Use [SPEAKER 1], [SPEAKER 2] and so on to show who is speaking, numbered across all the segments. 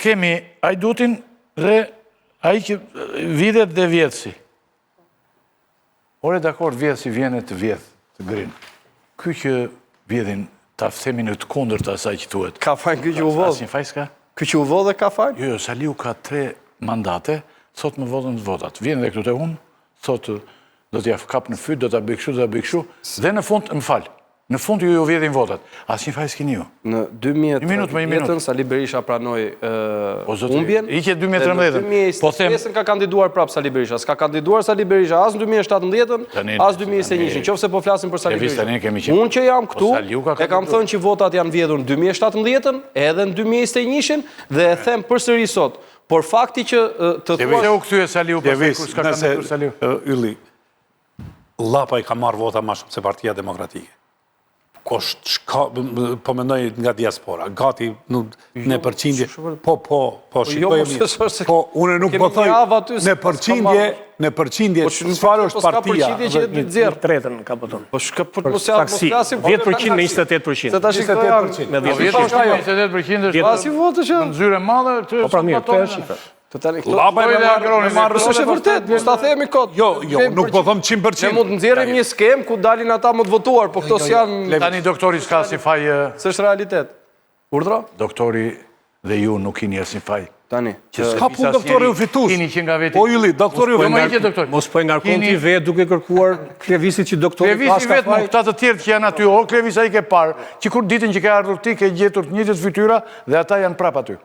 [SPEAKER 1] kemi Ajdutin dhe ai që vitet dhe vjetësi. Ore dakord, vjetësi vjene të vjetë, të grinë. Ky që vjetin ta themi në të kundërt të asaj që thuhet.
[SPEAKER 2] Ka fajnë ky që u vodh.
[SPEAKER 1] Asnjë faj s'ka?
[SPEAKER 2] Ky që u vodh dhe ka fajnë?
[SPEAKER 1] Jo, Saliu ka 3 mandate, thot më vodhën të votat. Vjen dhe këtu te unë, thot do t'ja kap në fyt, do ta bëj kështu, do ta bëj kështu, dhe në fund më fal. Në fund ju vjedhin votat. Asnjë faj s'keni ju.
[SPEAKER 2] Në 2013 Sali Berisha pranoi humbjen.
[SPEAKER 1] Hiqet 2013.
[SPEAKER 2] Po them, ka kandiduar prap Sali Berisha. S'ka kandiduar Sali Berisha as në 2017-ën, as 2021-ën. Nëse po flasim për Sali Berisha. Unë që jam këtu, e kam thënë që votat janë vjedhur në 2017-ën, edhe në 2021-ën dhe e them përsëri sot. Por fakti që të
[SPEAKER 1] thuash u kthye Saliu pastaj kur s'ka kandiduar Saliu.
[SPEAKER 3] Ylli. Llapa i ka marrë vota më shumë se Partia Demokratike. Po mendoj nga diaspora, gati në përqindje, shikoj e mirë, po unë nuk po thoj në përqindje, çfarë është partia?
[SPEAKER 4] Një tretën ka pëton.
[SPEAKER 2] Po mos flasim
[SPEAKER 4] 10% me 28%.
[SPEAKER 2] Se ta shikoj janë,
[SPEAKER 4] me
[SPEAKER 1] 28% është
[SPEAKER 2] pasi votë që
[SPEAKER 1] në zyre madhe,
[SPEAKER 4] po pra mirë, këtë është shifra.
[SPEAKER 3] Lapa e marrë
[SPEAKER 2] është vërtet, mos ta themi kot.
[SPEAKER 3] Jo, nuk po them 100%.
[SPEAKER 2] Ne mund të nxjerrim një skem ku dalin ata më të votuar, po këto janë
[SPEAKER 1] tani doktori s'ka asnjë faj.
[SPEAKER 2] S'është realitet. Urdhra?
[SPEAKER 1] Doktori dhe ju nuk keni asnjë faj.
[SPEAKER 2] Tani.
[SPEAKER 3] Ka punë doktori u fitus.
[SPEAKER 1] Keni që nga veti.
[SPEAKER 3] Po Ylli, doktori u
[SPEAKER 1] fitus.
[SPEAKER 4] Mos po e ngarkon ti vetë duke kërkuar Klevisit që doktori
[SPEAKER 1] pas ka faj. Këta të tjerë që janë aty, o Klevis ai ke parë, që kur ditën që ke ardhur ti ke gjetur të njëjtët fytyra dhe ata janë prapë aty.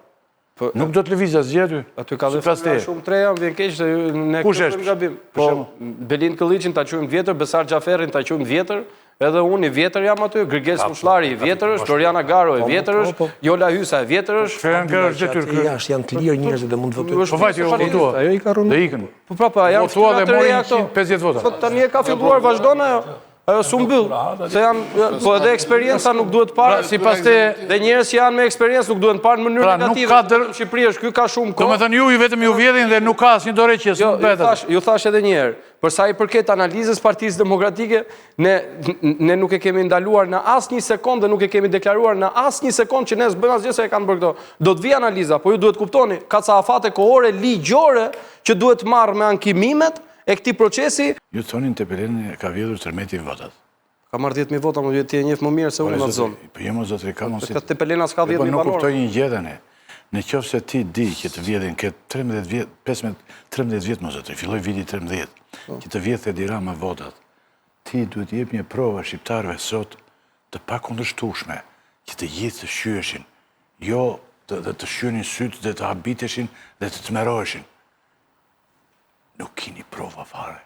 [SPEAKER 1] Nuk do të lëvizë asgjë aty.
[SPEAKER 2] Aty ka dhe shumë treja, vjen keq se ne kemi gabim. Po Belin Këlliçin ta quajmë vjetër, Besar Xhaferrin ta quajmë vjetër, edhe unë i vjetër jam aty, Gërges Mushllari i vjetër është, Doriana Garo i vjetër është, Jola Hysa i vjetër është.
[SPEAKER 1] Feran Garo është detyrë.
[SPEAKER 4] Jashtë janë të lirë njerëz që mund të votojnë.
[SPEAKER 1] Po vajti u votua.
[SPEAKER 4] Ajo i ka rënë.
[SPEAKER 1] Dhe ikën.
[SPEAKER 2] Po prapa janë
[SPEAKER 1] votua dhe morin 150 vota.
[SPEAKER 2] Po tani e ka filluar, vazhdon ajo. Ajo s'u mbyll, se janë, po edhe eksperienca nuk duhet parë,
[SPEAKER 1] sipas te
[SPEAKER 2] dhe njerëz që janë me eksperiencë nuk duhen parë në mënyrë negative. Në Shqipëri është ky ka shumë kohë.
[SPEAKER 1] Domethënë ju vetëm ju vjedhin dhe nuk ka asnjë dorëheqjes, nuk bëhet.
[SPEAKER 2] Ju thash edhe një herë, për sa i përket analizës Partisë Demokratike, ne nuk e kemi ndaluar në asnjë sekondë dhe nuk e kemi deklaruar në asnjë sekondë që ne s'bëjmë asgjë se e kanë bërë këto. Do të vi analiza, po ju duhet kuptoni, ka ca afate kohore ligjore që duhet marrë me ankimimet e këtij procesi.
[SPEAKER 1] Ju thonin Tepeleni ka vjedhur tërmeti votat.
[SPEAKER 2] Ka marrë 10.000 vota, më duhet të njeh më mirë se unë në atë zonë.
[SPEAKER 1] Po jemi zotëri ka mos.
[SPEAKER 2] Tepelena s'ka 10.000 valor.
[SPEAKER 1] Nuk kuptoj një gjë tani. Në qoftë se ti di që të vjedhin ke 13 vjet, 13 vjet më zotëri, filloi viti 13, që të vjedhë Edi Rama votat. Ti duhet të jep një provë shqiptarëve sot të pakundërshtueshme, që të gjithë të shqyeshin, jo të shqyenin sytë dhe të habiteshin dhe të tmerroheshin. Nuk keni prova fare.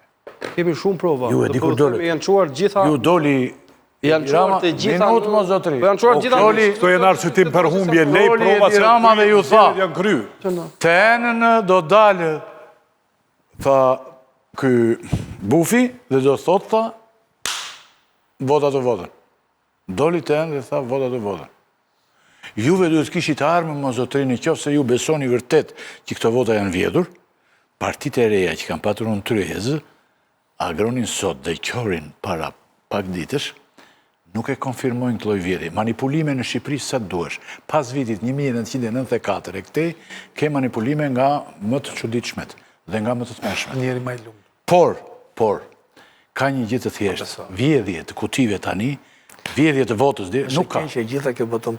[SPEAKER 2] Kemi shumë prova.
[SPEAKER 1] Ju e di kur doli.
[SPEAKER 2] Janë çuar gjitha.
[SPEAKER 1] Ju doli.
[SPEAKER 2] Janë çuar të gjitha.
[SPEAKER 1] Minut më zotëri.
[SPEAKER 2] Po janë çuar gjitha.
[SPEAKER 3] Këto janë arsytim për humbje, lej prova
[SPEAKER 1] se Rama dhe ju tha.
[SPEAKER 3] Janë kry.
[SPEAKER 1] Të enën do dalë tha ky bufi dhe do thot tha votat të votën. Doli të enë dhe tha votat të votën. Juve duhet kishit armë më zotëri në qoftë se ju besoni vërtet që këto vota janë vjedhur. Partitë e reja që kanë patur unë tryezë, agronin sot dhe qorin para pak ditësh, nuk e konfirmojnë të lloj vjedhje. Manipulime në Shqipëri sa duash. Pas vitit 1994 e këtej, ke manipulime nga më të çuditshmet dhe nga më të tmerrshmet.
[SPEAKER 3] Njeri më i lumtur.
[SPEAKER 1] Por, ka një gjë të thjeshtë. Vjedhje të kutive tani, vjedhje të votës, nuk ka.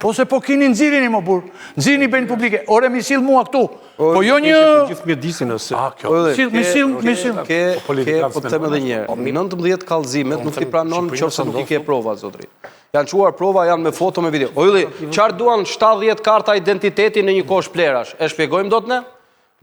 [SPEAKER 1] Po se po kini nxirrini më burr. Nxirrini bëjnë publike. Ore mi sill mua këtu. Po jo një
[SPEAKER 4] gjithë mjedisin ose.
[SPEAKER 1] Mi sill.
[SPEAKER 2] Po të them edhe një herë. 19 kallëzimet nuk i pranon nëse nuk i ke prova zotëri. Janë çuar prova, janë me foto, me video. O ylli, çfarë duan 70 karta identiteti në një kohë shplerash? E shpjegojmë dot ne?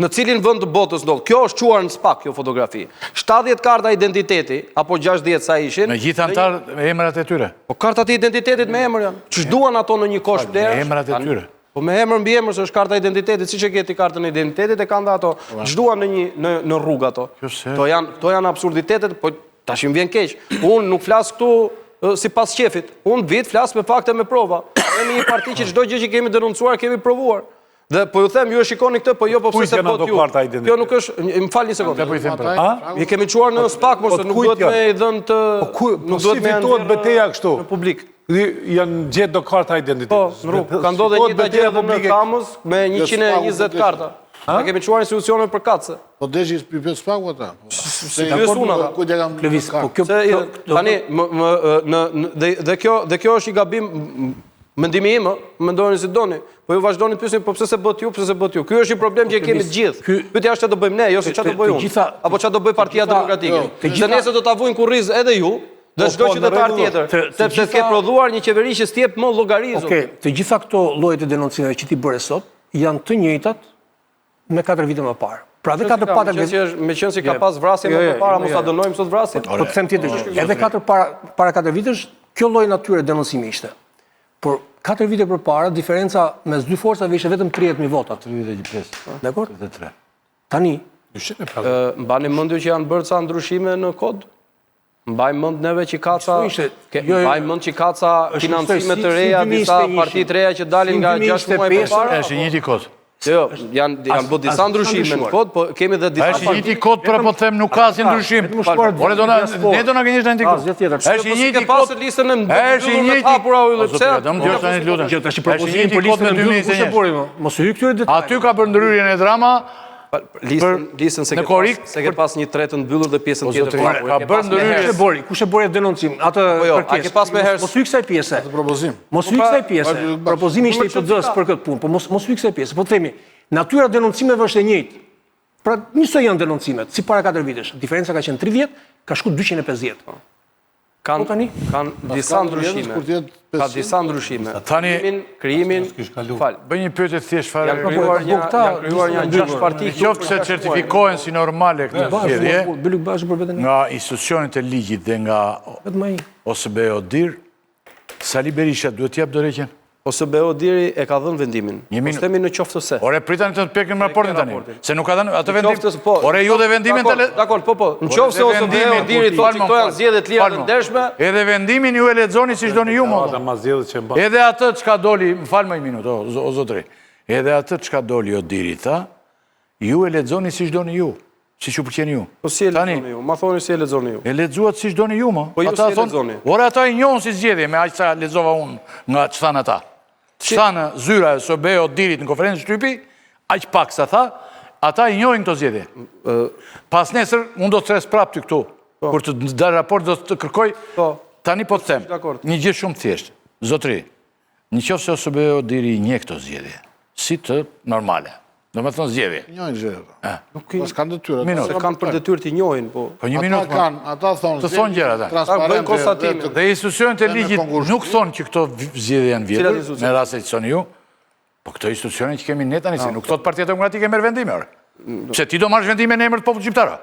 [SPEAKER 2] Në cilin vend të botës ndodh? Kjo është quar në SPAK, kjo fotografi. 70 karta identiteti, apo 60 sa ishin.
[SPEAKER 1] Me gjithë antarë me emrat e tyre.
[SPEAKER 2] Po kartat e identitetit me emër janë. Ç'duan ato në një kohë shplerash?
[SPEAKER 1] Me emrat e tyre.
[SPEAKER 2] Po me emër mbi emër se është karta e identitetit, siç e ke ti kartën e identitetit e kanë dhe ato. Ç'duan në rrugë ato. Kto janë absurditetet, po tash më vjen keq. Unë nuk flas këtu sipas qefit. Unë vit flas me fakte me prova. Jemi një parti që çdo gjë që kemi denoncuar kemi provuar. Dhe po ju them, ju e shikoni këtë, po jo po pse se bot ju. Kjo nuk është, më falni një sekondë.
[SPEAKER 1] Po i them pra.
[SPEAKER 2] Ne kemi çuar në SPAK, mos nuk duhet me i dhënë të
[SPEAKER 3] nuk duhet me fitohet betejë kështu.
[SPEAKER 2] Në publik.
[SPEAKER 3] Janë gjetë do karta identitetit.
[SPEAKER 2] Po, në rrugë. Ka ndodhe një të gjetë dhe në Kamës me 120 karta. Ne kemi çuar institucione për katse.
[SPEAKER 5] Po deshi për spaku ata.
[SPEAKER 4] Lëviz, po kjo
[SPEAKER 2] tani dhe kjo është i gabim mendimi im, mendoni si doni. Po ju vazhdoni të pyesni po pse se bët ju, pse se bët ju. Ky është i problem që kemi të gjithë. Pyetja është çfarë do bëjmë ne, jo se çfarë do bëj unë. Apo çfarë do bëj Partia Demokratike. Se nesër do ta vujnë kurriz edhe ju, dhe çdo qytetar tjetër, sepse ke prodhuar një qeveri që s'jep më llogarizë.
[SPEAKER 4] Okej, të gjitha këto llojet e denoncimeve që ti bëre sot janë të njëjtat me 4 vite më parë. Pra edhe 4 pata
[SPEAKER 2] me qenë si ka pas vrasje më parë, mos ta dënojmë sot vrasjen.
[SPEAKER 4] Po të them tjetër gjë. Edhe 4 para 4 vitesh, kjo lloj natyre denoncimi ishte. Por 4 vite përpara diferenca mes dy forcave ishte vetëm 30.000 vota.
[SPEAKER 1] 35.
[SPEAKER 4] Dakor?
[SPEAKER 1] 33.
[SPEAKER 4] Tani,
[SPEAKER 2] mbani mendje që janë bërë ca ndryshime në kod? Mbaj mend neve që mbaj mend që ka ca financime të reja, disa parti të reja që dalin nga 6 muaj përpara?
[SPEAKER 1] Është i njëjti kod.
[SPEAKER 2] Jo, janë bërë disa ndryshime në kod, po kemi dhe disa
[SPEAKER 1] Është i njëjti kod, por po them nuk ka asnjë ndryshim. Ore ne do na gënjesh tani kod. Është i njëjti kod. Është i njëjti hapura u pse?
[SPEAKER 4] do të thotë tani lutem. Gjë tash propozimi për listën e 2021. Mos u hyj këtyre detajeve.
[SPEAKER 1] Aty ka bërë ndryrjen e drama.
[SPEAKER 2] Listën se ke pas një tretë të mbyllur dhe pjesën tjetër
[SPEAKER 1] ka bërë ndryrje.
[SPEAKER 4] Kush e bori denoncim? Atë
[SPEAKER 2] a ke pas me herë?
[SPEAKER 4] Mos hyj kësaj pjese.
[SPEAKER 5] Propozim.
[SPEAKER 4] Mos hyj kësaj pjese. Propozimi ishte i PD-s për këtë punë, po mos hyj kësaj pjese. Po themi, natyra e denoncimeve është e njëjtë. Pra, njësoj janë denoncimet, si para 4 vitesh. Diferenca ka qenë 30, ka shku 250.
[SPEAKER 2] Kanë disa ndryshime. Ka disa ndryshime.
[SPEAKER 1] Tani
[SPEAKER 2] krijimin,
[SPEAKER 1] bëj një pyetje thjesht fare.
[SPEAKER 2] Janë krijuar një 6 parti.
[SPEAKER 1] Qoftë se certifikohen si normale këtë zgjedhje nga institucionet e ligjit dhe nga OSBE-ODIR, Sali Berisha duhet t'jap dorëheqjen?
[SPEAKER 2] OSBE-ODIR e ka dhënë vendimin. Po themi në qoftë se.
[SPEAKER 1] Ore pritani të pekën me raportin tani. Se nuk ka dhënë atë vendim. Ore ju dhe vendimin të
[SPEAKER 2] Dakor, po. Në qoftë se OSBE-ODIR thotë se këto janë zgjedhje të lira të ndershme,
[SPEAKER 1] edhe vendimin ju e lexoni siç doni ju më. Edhe atë çka doli, më fal më një minutë, o zotëri. Edhe atë çka doli ODIR-i tha, ju e lexoni siç doni ju. Siç ju pëlqen ju.
[SPEAKER 2] Po si e lexoni ju? Ma thoni si e lexoni ju.
[SPEAKER 1] E lexuat siç doni ju më.
[SPEAKER 2] Po ju si e lexoni?
[SPEAKER 1] Ore ata i njohin si zgjedhje me aq sa lexova unë nga ç'than ata. Ç'thanë zyra e OSBE-ODIR-it në konferencë shtypi, aq pak sa tha, ata i njohin këto zgjedhje. Pas nesër unë do të thres prap ty këtu. Kur të dal raport do të kërkoj. Tani po të them. Një gjë shumë thjeshtë. Zotëri, nëse OSBE-ODIR-i njeh këto zgjedhje, si të normale. Do me thonë zgjedhje.
[SPEAKER 5] Njojnë zgjedhje. Pas kanë detyrë.
[SPEAKER 2] Se kanë për detyrë t'i njohin, po.
[SPEAKER 1] Po një minutë.
[SPEAKER 5] Ata thonë
[SPEAKER 1] të thonë gjëra ata.
[SPEAKER 5] Transparente.
[SPEAKER 1] Dhe institucionet e ligjit nuk thonë që këto zgjedhje janë vjetër, në rast se thoni ju. Po këto institucione që kemi ne tani, se nuk thot Partia Demokratike merr vendime orë. Se ti do marrësh vendime në emër të popullit shqiptar.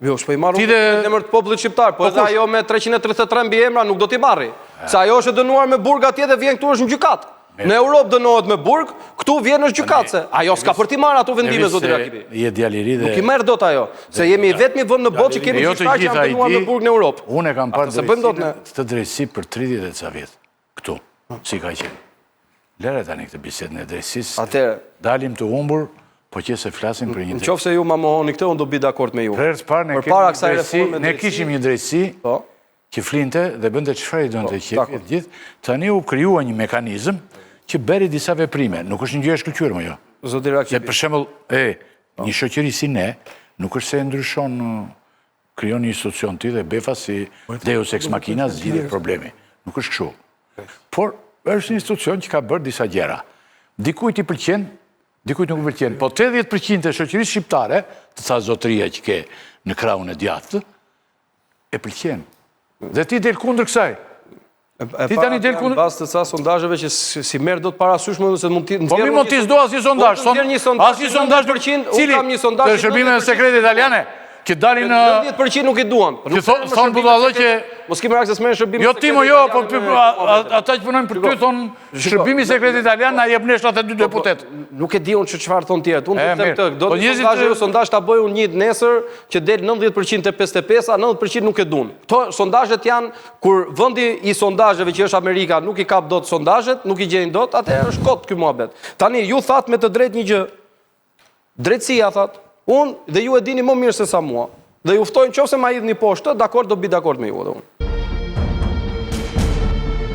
[SPEAKER 2] Jo, s'po i marr në emër të popullit shqiptar, po edhe ajo me 333 mbi emra nuk do t'i marri. Se ajo është dënuar me burg atje dhe vjen këtu është në gjykat. Në Europë dënohet me burg, këtu vjen është gjykatse. Ajo s'ka për t'i marrë ato vendime, zoti Rakipi.
[SPEAKER 1] Je djaliri dhe...
[SPEAKER 2] Nuk i merr dot ajo, se jemi vetmi vend në botë që kemi gjyqtar që janë dënuar me burg në Europë.
[SPEAKER 1] Unë e kam parë të drejtësi për 30 e ca vjet. Këtu, si ka qenë. Lere tani këtë bisedën e drejtësisë.
[SPEAKER 2] Atëherë,
[SPEAKER 1] dalim të humbur, po që se flasim për një
[SPEAKER 2] drejtësi. Nëse ju ma mohoni këtë, unë do bi dakord me ju.
[SPEAKER 1] Ne kishim një drejtësi që flinte dhe bënte çfarë i donte që gjithë. Tani u krijua një mekanizëm që bëri disa veprime. Nuk është një gjë e shkëlqyer më jo.
[SPEAKER 2] Zoti Rakipi.
[SPEAKER 1] Se për shembull, një shoqëri si ne, nuk është se ndryshon, krijon një institucion ti dhe befa si Deus ex machina zgjidhje problemi. Nuk është kështu. Por është një institucion që ka bërë disa gjëra. Dikujt i pëlqen, dikujt nuk i pëlqen. Po 80% e shoqërisë shqiptare, të ca zotëria që ke në krahun e djathtë, e pëlqen. Dhe ti del kundër kësaj. Ti tani del kundër
[SPEAKER 2] pas të ca sondazheve që si merr dot parasysh më se mund të
[SPEAKER 1] nxjerrë. Po mi mund të zdo asnjë sondazh. Asnjë sondazh për cili kam një sondazh të shërbimeve sekrete italiane që dalin
[SPEAKER 2] 90% nuk i duan.
[SPEAKER 1] Thonë budallë që
[SPEAKER 2] mos kemi akses me shërbim.
[SPEAKER 1] Jo ti mo jo, po ata që punojnë për ty thonë shërbimi sekret italian na jep ne 72 deputet.
[SPEAKER 2] Nuk e di unë çfarë thon tjerët. Unë them këtë, do të sondazh ta bëj unë një nesër që del 90% te 55, a 90% nuk e duan. Kto sondazhet janë kur vendi i sondazheve që është Amerika nuk i kap dot sondazhet, nuk i gjejnë dot, atëherë është kot ky muhabet. Tani ju that me të drejtë një gjë. Drejtësia that unë dhe ju e dini më mirë se sa mua. Dhe ju ftoj nëse ma hidhni poshtë, dakord do bi dakord me ju edhe unë.